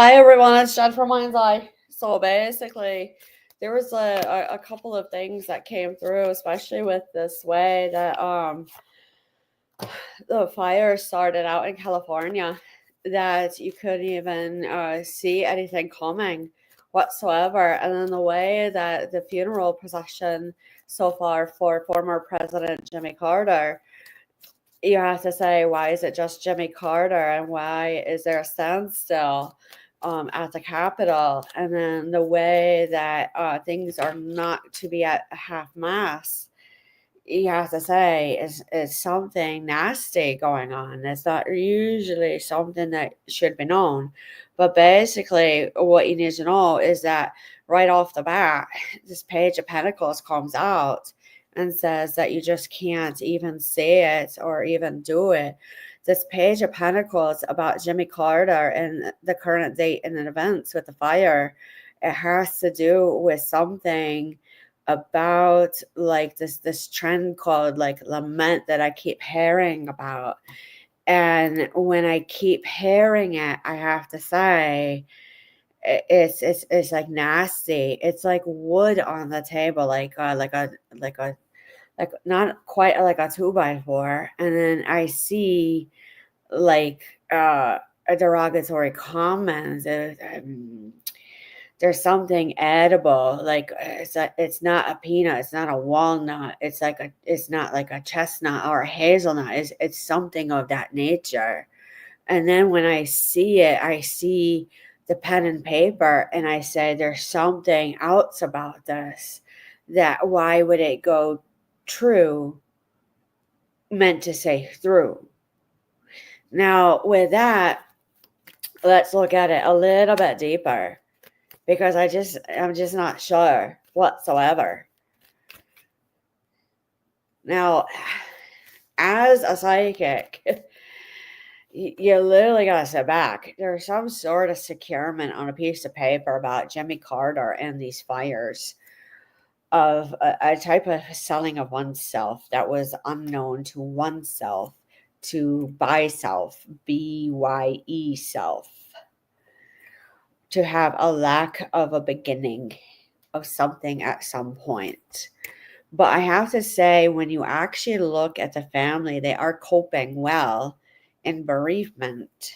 Hi everyone, it's Jen from Mind's Eye. So basically, there was a couple of things that came through, especially with this way that the fire started out in California, that you couldn't even see anything coming whatsoever. And then the way that the funeral procession so far for former President Jimmy Carter, you have to say, why is it just Jimmy Carter and why is there a standstill at the Capitol? And then the way that things are not to be at half mast, you have to say, is something nasty going on. It's not usually something that should be known. But basically, what you need to know is that right off the bat, this Page of Pentacles comes out and says that you just can't even say it or even do it. This Page of Pentacles about Jimmy Carter and the current date and events with the fire, it has to do with something about like this trend called like lament that I keep hearing about. And when I keep hearing it, I have to say it's like nasty. It's like wood on the table, like not quite like a 2x4. And then I see like a derogatory comments. There's something edible, like it's not a peanut, it's not a walnut, it's not like a chestnut or a hazelnut. It's something of that nature. And then when I see it, I see the pen and paper, and I say, there's something else about this. That why would it go true? Meant to say through. Now with that, let's look at it a little bit deeper, because I'm just not sure whatsoever. Now, as a psychic, you literally gotta sit back. There's some sort of securement on a piece of paper about Jimmy Carter and these fires of a type of selling of oneself that was unknown to oneself, to buy self, BYE self, to have a lack of a beginning of something at some point. But I have to say, when you actually look at the family, they are coping well in bereavement.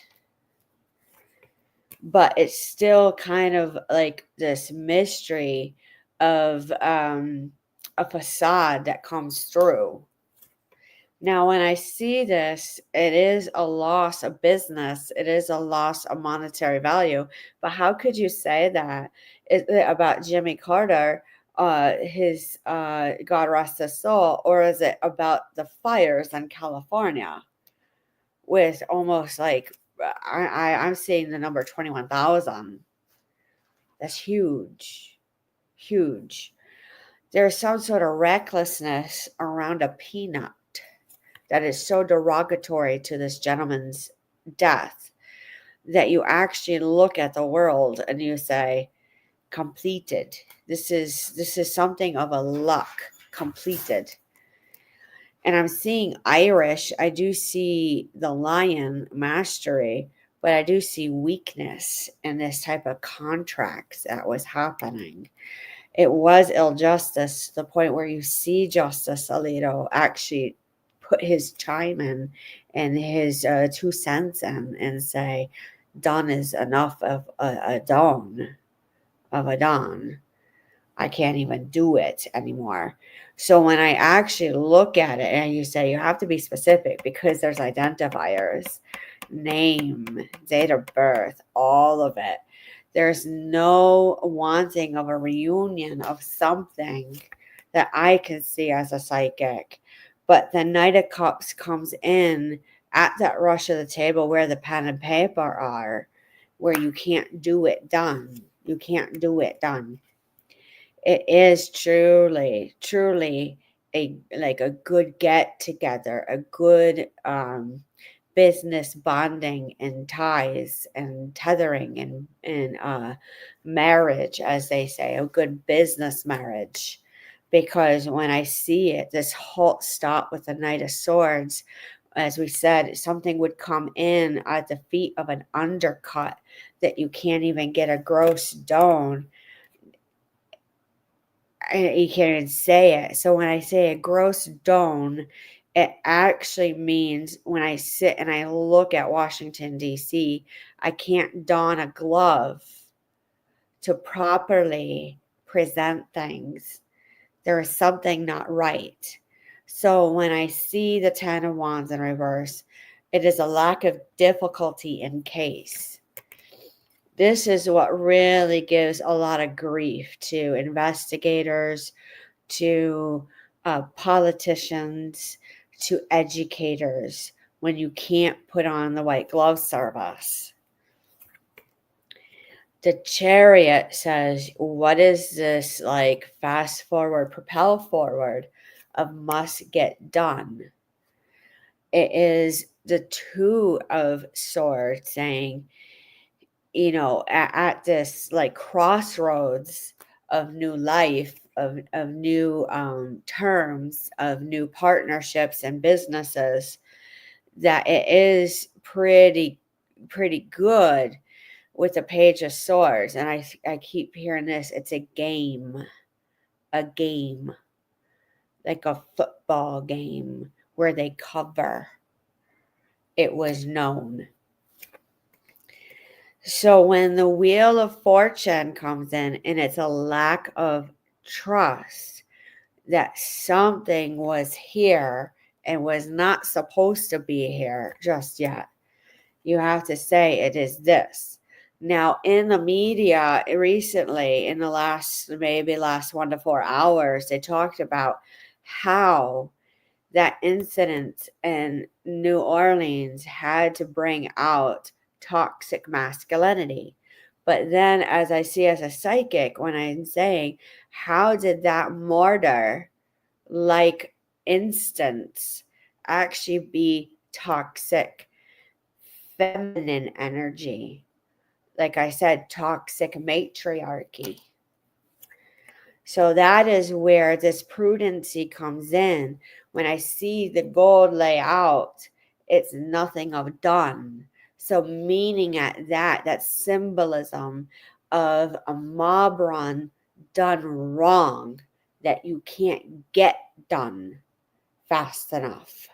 But it's still kind of like this mystery of a facade that comes through. Now, when I see this, it is a loss of business. It is a loss of monetary value. But how could you say that about Jimmy Carter, his God rest his soul, or is it about the fires in California with almost like I'm seeing the number 21,000? That's huge, huge. There's some sort of recklessness around a peanut that is so derogatory to this gentleman's death, that you actually look at the world and you say, completed. This is something of a luck, completed. And I'm seeing Irish. I do see the lion mastery, but I do see weakness in this type of contracts that was happening. It was ill justice to the point where you see Justice Alito actually put his chime in and his 2 cents in and say, done is enough of a don, of a don. I can't even do it anymore. So when I actually look at it, and you say you have to be specific because there's identifiers, name, date of birth, all of it. There's no wanting of a reunion of something that I can see as a psychic. But the Knight of Cups comes in at that rush of the table where the pen and paper are, where you can't do it done. You can't do it done. It is truly, truly a good get together, a good business bonding and ties and tethering and marriage, as they say, a good business marriage. Because when I see it, this halt stop with the Knight of Swords, As we said, something would come in at the feet of an undercut that you can't even get a gross down. You can't even say it. So when I say a gross down, it actually means when I sit and I look at Washington, D.C., I can't don a glove to properly present things. There is something not right. So when I see the Ten of Wands in reverse, it is a lack of difficulty in case. This is what really gives a lot of grief to investigators, to politicians, to educators when you can't put on the white glove service. The Chariot says, what is this like fast forward, propel forward of must get done? It is the Two of Swords saying, at this like crossroads of new life, of new terms, of new partnerships and businesses, that it is pretty good with the Page of Swords. And I keep hearing this, it's a game, like a football game where they cover. It was known. So when the Wheel of Fortune comes in and it's a lack of trust that something was here and was not supposed to be here just yet, you have to say it is this. Now, in the media recently, in the last 1 to 4 hours, they talked about how that incident in New Orleans had to bring out toxic masculinity. But then, as I see as a psychic, when I'm saying, how did that mortar like instance actually be toxic feminine energy? Like I said, toxic matriarchy. So that is where this prudency comes in. When I see the gold lay out, it's nothing of done. So meaning at that symbolism of a mob run done wrong that you can't get done fast enough.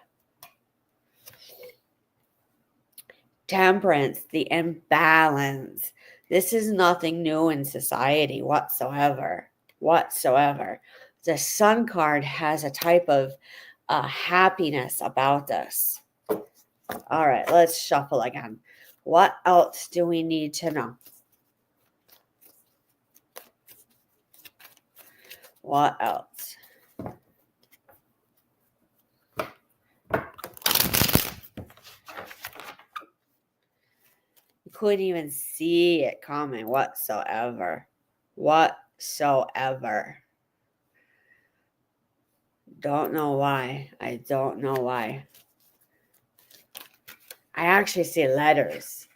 Temperance, the imbalance. This is nothing new in society whatsoever. The Sun card has a type of happiness about this. All right, let's shuffle again. What else do we need to know? What else? You couldn't even see it coming whatsoever. Don't know why. I don't know why. I actually see letters.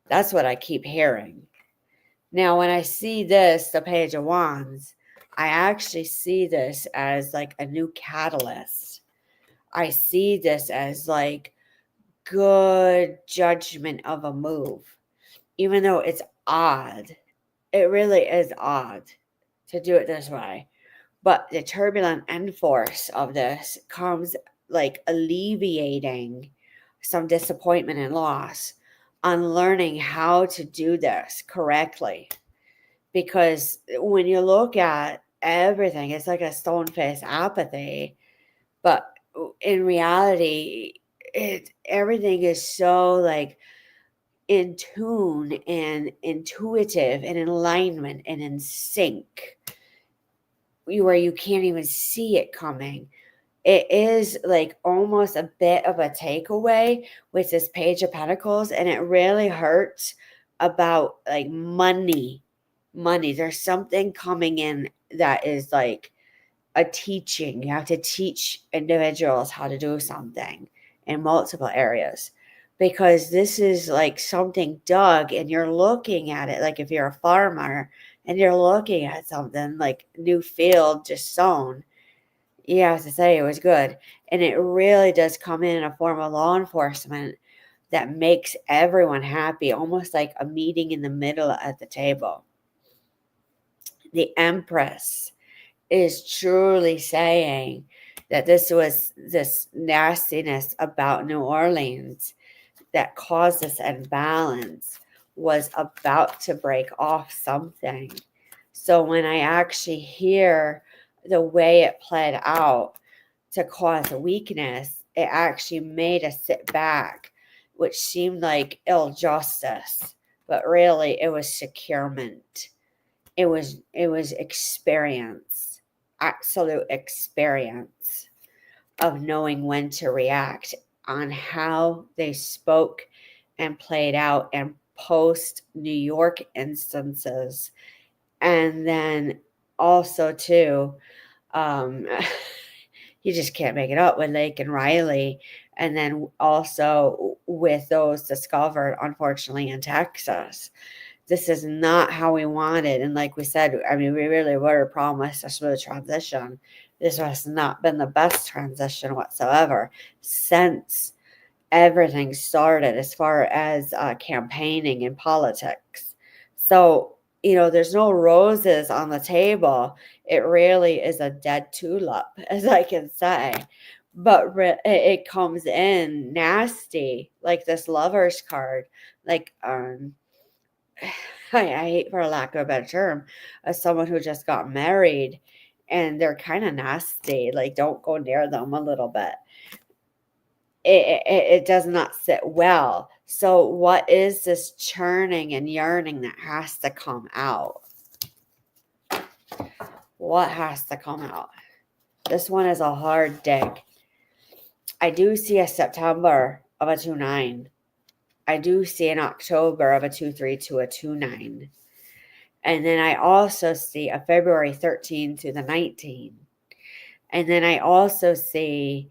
That's what I keep hearing. Now, when I see this, the Page of Wands, I actually see this as like a new catalyst. I see this as like good judgment of a move. Even though it's odd. It really is odd to do it this way. But the turbulent end force of this comes like alleviating some disappointment and loss on learning how to do this correctly. Because when you look at everything, it's like a stone-faced apathy. But in reality, everything is so like in tune and intuitive and in alignment and in sync, where you can't even see it coming. It is like almost a bit of a takeaway with this Page of Pentacles, and it really hurts about like money. There's something coming in that is like a teaching. You have to teach individuals how to do something in multiple areas, because this is like something dug and you're looking at it. Like if you're a farmer and you're looking at something like new field just sown, you have to say it was good. And it really does come in a form of law enforcement that makes everyone happy, almost like a meeting in the middle at the table. The Empress is truly saying that this nastiness about New Orleans that caused this imbalance was about to break off something. So when I actually hear the way it played out to cause a weakness, it actually made us sit back, which seemed like ill justice, but really it was securement. It was experience, absolute experience of knowing when to react on how they spoke and played out and post New York instances. And then also too, um, you just can't make it up with Lake and Riley. And then also with those discovered, unfortunately, in Texas. This is not how we wanted. And like we said, I mean, we really were promised a smooth transition. This has not been the best transition whatsoever since everything started as far as campaigning and politics. So, there's no roses on the table. It really is a dead tulip, as I can say. But it comes in nasty, like this lover's card. Like, I hate, for a lack of a better term, as someone who just got married and they're kind of nasty. Like, don't go near them a little bit. It does not sit well. So, what is this churning and yearning that has to come out? What has to come out? This one is a hard dig. I do see a September of a 2-9. I do see an October of a 2-3 to a 2-9. And then I also see a February 13 to the 19. And then I also see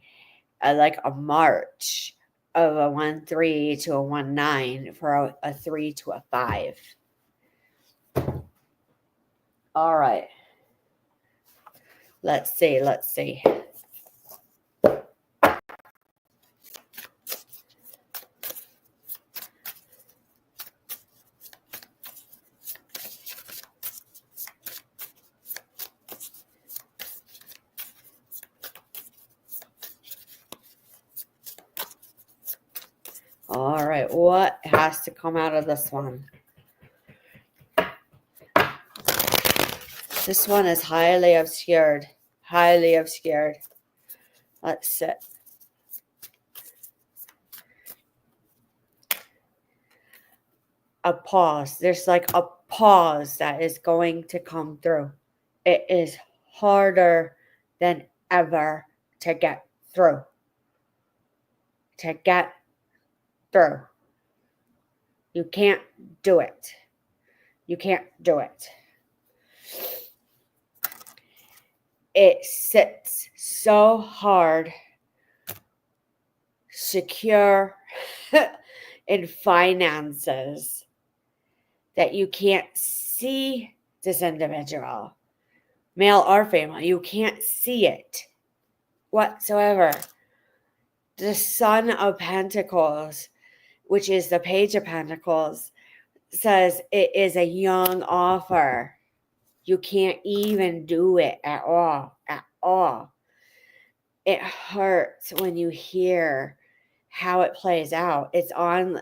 like a March of a 1-3 to a 1-9 for a 3 to a 5. All right. Let's see. All right. What has to come out of this one? This one is highly obscured. Highly obscured. Let's sit. A pause. There's like a pause that is going to come through. It is harder than ever to get through. To get through. You can't do it. You can't do it. It sits so hard, secure in finances that you can't see this individual, male or female. You can't see it whatsoever. The Son of Pentacles, which is the Page of Pentacles, says it is a young offer. You can't even do it at all. At all. It hurts when you hear how it plays out. It's on,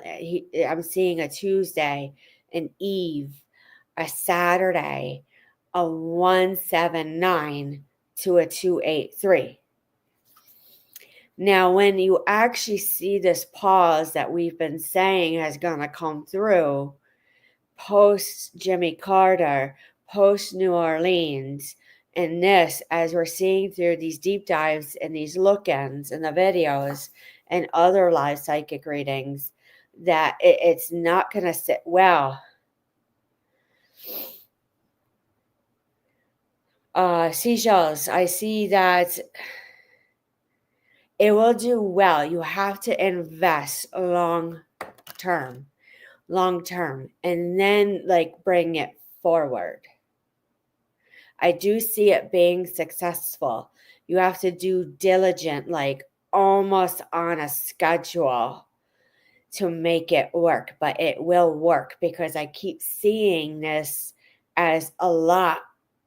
I'm seeing a Tuesday, an Eve, a Saturday, a 179 to a 283. Now, when you actually see this pause that we've been saying has going to come through post Jimmy Carter, post New Orleans, and this, as we're seeing through these deep dives and these look-ins in the videos and other live psychic readings, that it's not going to sit well. Seashells, I see that it will do well. You have to invest long term, and then like bring it forward. I do see it being successful. You have to do diligent, like almost on a schedule to make it work, but it will work because I keep seeing this as a lot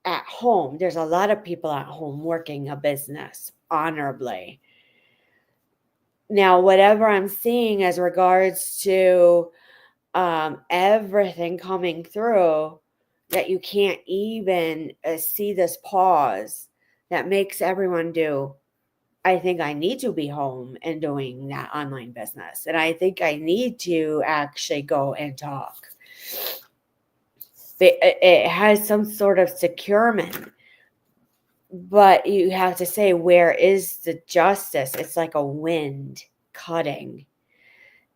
at home. There's a lot of people at home working a business honorably. Now, whatever I'm seeing as regards to everything coming through, that you can't even see this pause that makes everyone do, I think I need to be home and doing that online business. And I think I need to actually go and talk. It has some sort of securement, but you have to say, where is the justice? It's like a wind cutting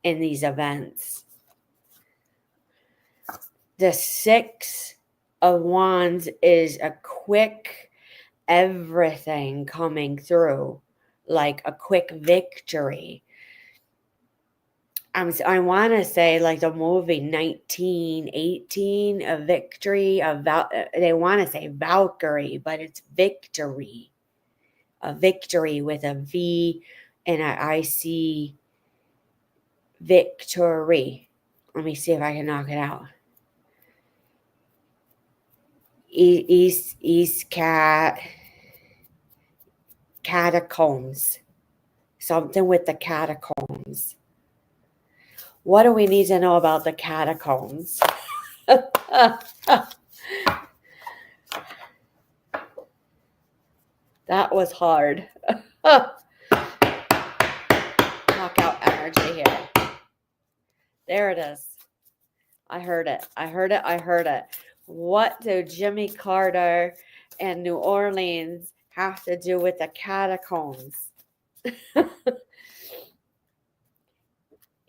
in these events. The Six of Wands is a quick everything coming through, like a quick victory. I want to say like the movie 1918, a victory, they want to say Valkyrie, but it's victory. A victory with a V and an IC, victory. Let me see if I can knock it out. East catacombs. Something with the catacombs. What do we need to know about the catacombs? That was hard. Knockout energy here. There it is. I heard it. I heard it. I heard it. What do Jimmy Carter and New Orleans have to do with the catacombs?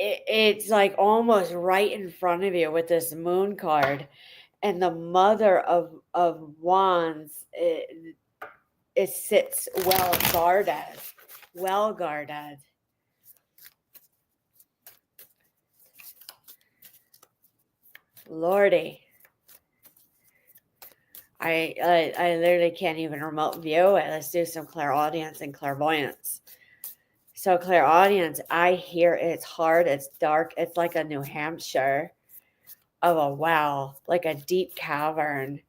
It's like almost right in front of you with this moon card, and the Mother of Wands. It sits well guarded. Lordy. I literally can't even remote view it. Let's do some clairaudience and clairvoyance. So clairaudience, I hear it's hard, it's dark, it's like a New Hampshire of a well, like a deep cavern.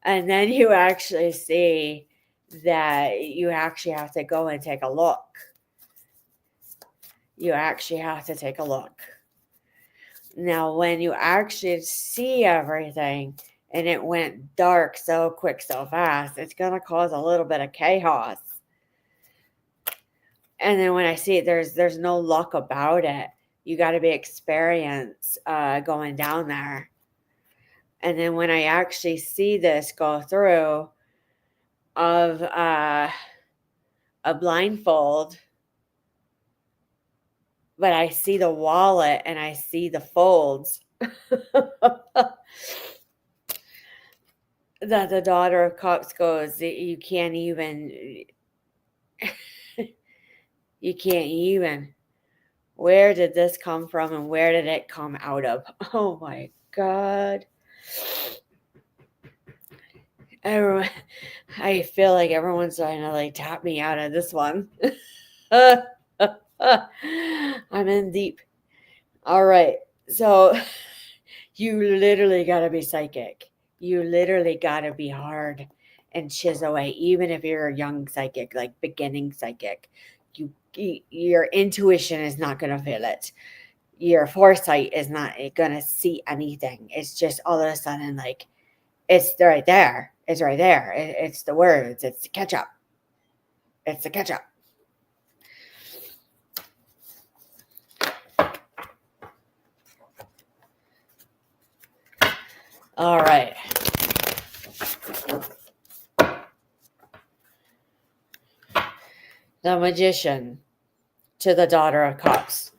And then you actually see that you actually have to go and take a look. You actually have to take a look. Now, when you actually see everything and it went dark so quick, so fast, it's going to cause a little bit of chaos. And then when I see it, there's no luck about it. You got to be experienced going down there. And then when I actually see this go through of a blindfold, but I see the wallet and I see the folds. That the Daughter of Cups goes, you can't even. Where did this come from and where did it come out of? Oh my God. Everyone, I feel like everyone's trying to like tap me out of this one. I'm in deep. All right. So you literally got to be psychic. You literally got to be hard and chisel away. Even if you're a young psychic, like beginning psychic, your intuition is not going to feel it. Your foresight is not going to see anything. It's just all of a sudden like it's right there. It's right there. It's the words. It's the catch-up. It's the catch-up. All right. The Magician to the Daughter of Cups.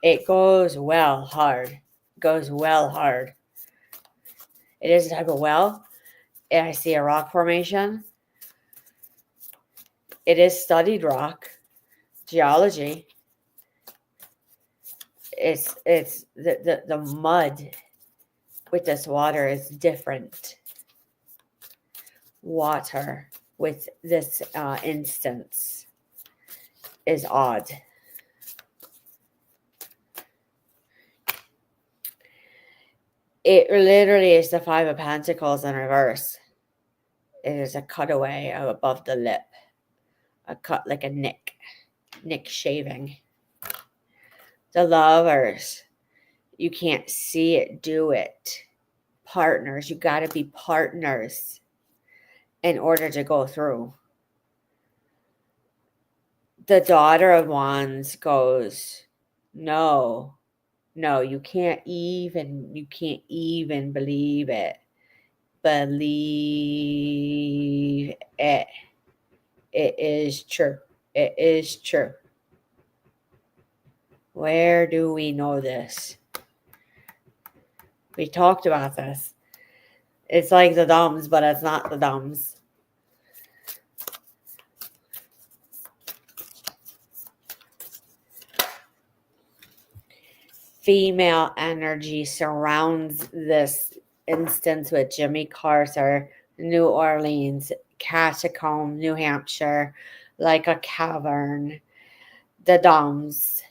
It goes well hard. Goes well hard. It is a type of well. And I see a rock formation. It is studied rock. Geology. It's the mud with this water is different. Water with this instance is odd. It literally is the Five of Pentacles in reverse. It is a cutaway above the lip. A cut like a nick shaving. The Lovers. You can't see it, do it. Partners. You got to be partners in order to go through. The Daughter of Wands goes, no, you can't even believe it. Believe it. It is true. It is true. Where do we know this? We talked about this. It's like the dumbs, but it's not the dumbs. Female energy surrounds this instance with Jimmy Carter, New Orleans, Catacomb, New Hampshire, like a cavern, the dumbs,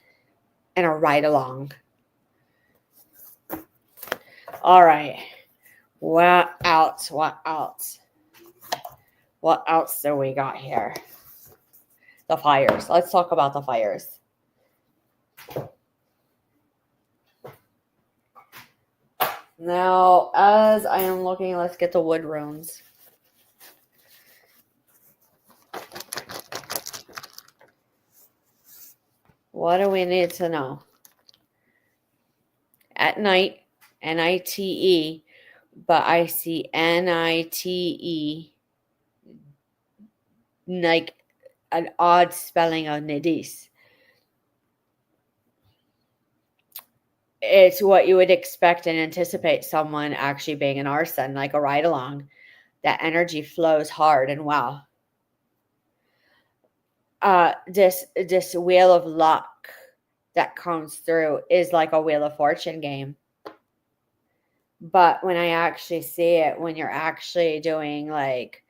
and a ride along. All right. What else? What else? What else do we got here? The fires. Let's talk about the fires. Now, as I am looking, let's get the wood runes. What do we need to know? At night, N-I-T-E, but I see N-I-T-E, like an odd spelling of Nidis. It's what you would expect and anticipate someone actually being an arson, like a ride-along. That energy flows hard and well. This wheel of luck that comes through is like a Wheel of Fortune game. But when I actually see it, when you're actually doing like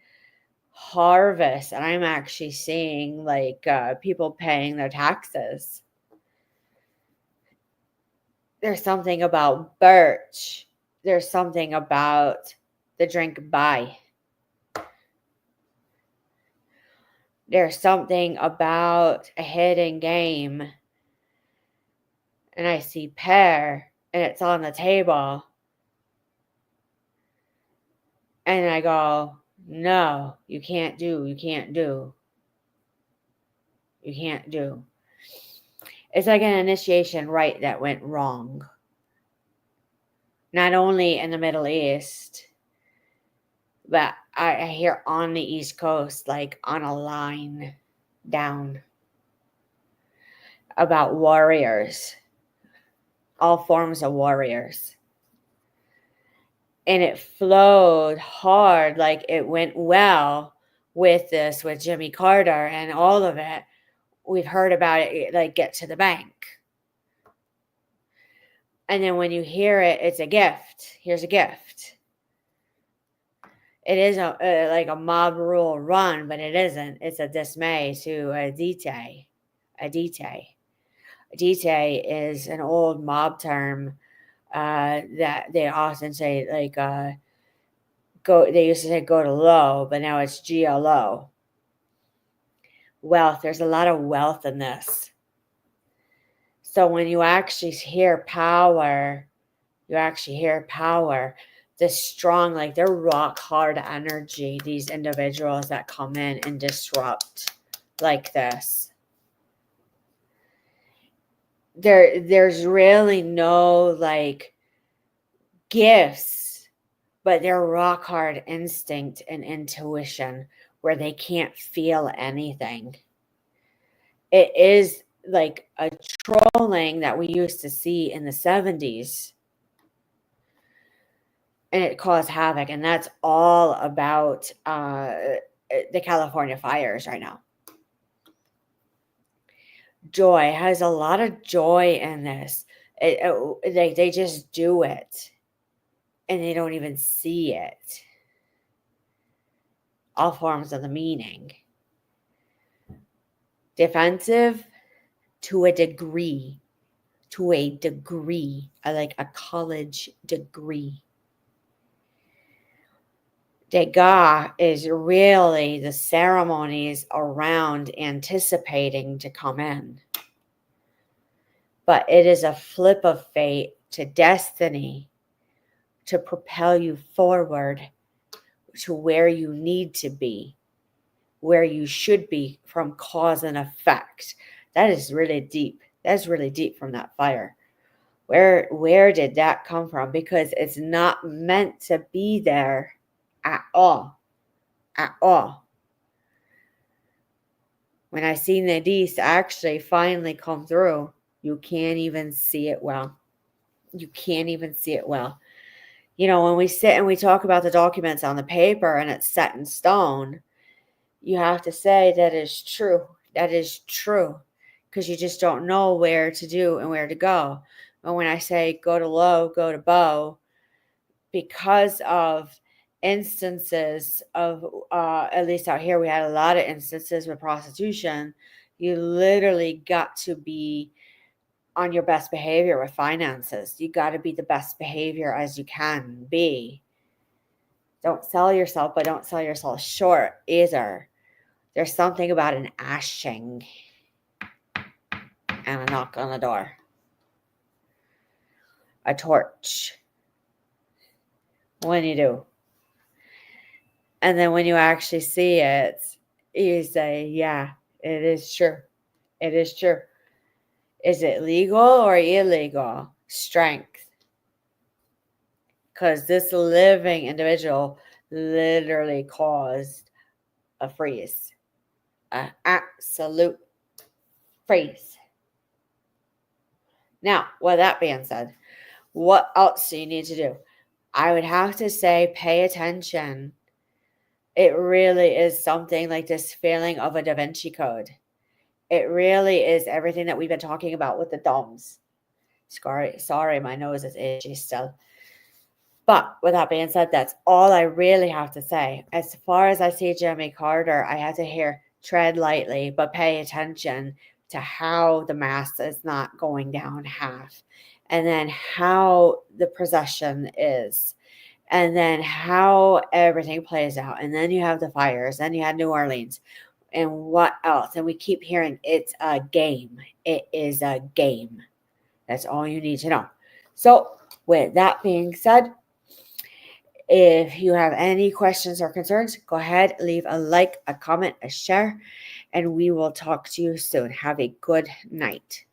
harvest, and I'm actually seeing like people paying their taxes. There's something about birch. There's something about the drink by. There's something about a hidden game. And I see pear, and it's on the table. And I go, no, you can't do. You can't do. It's like an initiation rite that went wrong. Not only in the Middle East, but I hear on the East Coast, like on a line down, about warriors, all forms of warriors. And it flowed hard, like it went well with Jimmy Carter and all of it. We've heard about it, like get to the bank. And then when you hear it, it's a gift. Here's a gift. It is like a mob rule run, but it isn't. It's a dismay to a dite. A dite. A dite is an old mob term that they often say, like, go. They used to say go to low, but now it's GLO. Wealth. There's a lot of wealth in this. So when you actually hear power, this strong, like they're rock hard energy, these individuals that come in and disrupt like this. There's really no like gifts, but they're rock hard instinct and intuition where they can't feel anything. It is like a trolling that we used to see in the 70s. And it caused havoc. And that's all about the California fires right now. Joy has a lot of joy in this. They just do it. And they don't even see it. all forms of the meaning. Defensive to a degree, like a college degree. Degas is really the ceremonies around anticipating to come in. But it is a flip of fate to destiny to propel you forward to where you need to be, where you should be from cause and effect. That is really deep. That's really deep from that fire. Where did that come from? Because it's not meant to be there at all. At all. When I see Nadis actually finally come through, you can't even see it well. You can't even see it well. You know, when we sit and we talk about the documents on the paper and it's set in stone, you have to say that is true. That is true. Because you just don't know where to do and where to go. But when I say go to low, go to bow, because of instances of, at least out here, we had a lot of instances with prostitution. You literally got to be on your best behavior with finances. You got to be the best behavior as you can be. Don't sell yourself, but don't sell yourself short either. There's something about an ashing and a knock on the door. A torch. When you do. And then when you actually see it, you say, yeah, it is true. It is true. Is it legal or illegal? Strength. Because this living individual literally caused a freeze. An absolute freeze. Now, with that being said, what else do you need to do? I would have to say pay attention. It really is something like this feeling of a Da Vinci Code. It really is everything that we've been talking about with the thumbs. Sorry, my nose is itchy still. But with that being said, that's all I really have to say. As far as I see Jimmy Carter, I had to hear tread lightly, but pay attention to how the mass is not going down half. And then how the procession is. And then how everything plays out. And then you have the fires. Then you had New Orleans. And what else? And we keep hearing it's a game. It is a game. That's all you need to know. So with that being said, if you have any questions or concerns, go ahead, leave a like, a comment, a share, and we will talk to you soon. Have a good night.